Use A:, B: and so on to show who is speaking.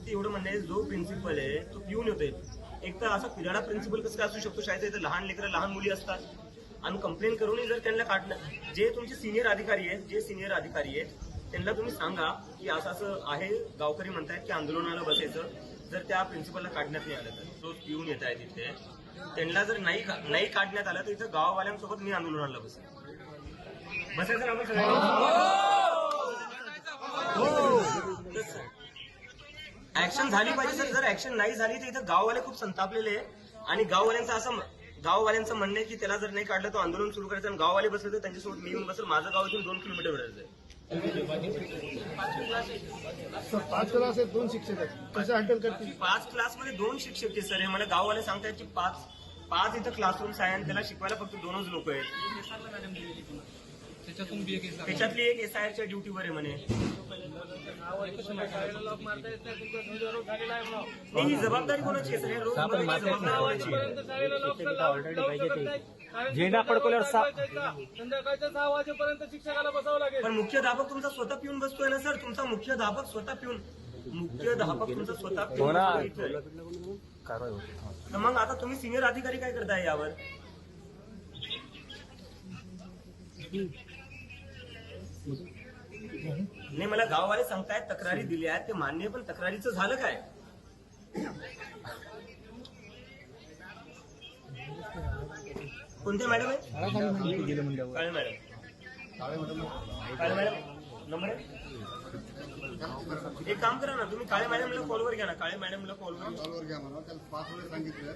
A: फक्त एवढं म्हणणं आहे, जो प्रिन्सिपल आहे तो पिऊन येतोय. एक तर असा पिराडा प्रिन्सिपल कसं काय असू शकतो शाळेत? इथं लहान लेकरं लहान मुली असतात आणि कंप्लेंट करूनही जर त्यांना काढणं, जे तुमचे सिनियर अधिकारी आहेत त्यांना तुम्ही सांगा की असं असं आहे, गावकरी म्हणतायत की आंदोलनाला बसायचं. जर त्या प्रिन्सिपलला काढण्यात नाही आलं तर तो पिऊन येत आहे तिथे, त्यांना जर नाही काढण्यात आलं तर इथं गाववाल्यांसोबत मी आंदोलनाला बसायचं ना आपण सगळ्यांनी. ऍक्शन झाली पाहिजे सर. जर ऍक्शन नाही झाली तर इथं गाववाले खूप संतापलेले आहे आणि गाववाल्यांचं म्हणणं आहे की त्याला जर नाही काढलं तर आंदोलन सुरू करायचं. आणि गाववाले बसले तर त्यांच्यासोबत मी येऊन बसेल. माझं गाव इथून 2 किलोमीटर वरचं आहे.
B: 5 क्लास आहेत, 2 शिक्षक आहेत, कसं हँडल करतील?
A: 5 क्लासमध्ये 2 शिक्षक आहेत सर. हे मला गाववाले सांगतायत की 5 इथं क्लासरूम्स आहे आणि त्याला शिकवायला फक्त 2च लोक आहेत. त्याच्यातली एक SIRच्या ड्युटीवर आहे म्हणे. ही जबाबदारी कोणाची आहे सर? हे रोज
C: झेंडा फडकवल्यावर
D: संध्याकाळच्या 6 वाजेपर्यंत शिक्षकाला बसावं लागेल.
A: पण मुख्याध्यापक तुमचा स्वतः पिऊन बसतोय ना सर. तुमचा मुख्याध्यापक स्वतः पिऊन
C: कारवाई होती.
A: तर मग आता तुम्ही सिनियर अधिकारी काय करताय यावर? नाही, मला गाववाले सांगतायत तक्रारी दिल्या आहेत, ते मान्य, पण तक्रारीचं झालं काय? कोणते मॅडम आहे? काळे मॅडम. नंबर आहे. एक काम करा ना, तुम्ही काळे मॅडमला कॉलवर घ्या ना. काळे मॅडमला कॉलवर
B: घ्या म्हणा, त्याला 5 वेळेस सांगितलं.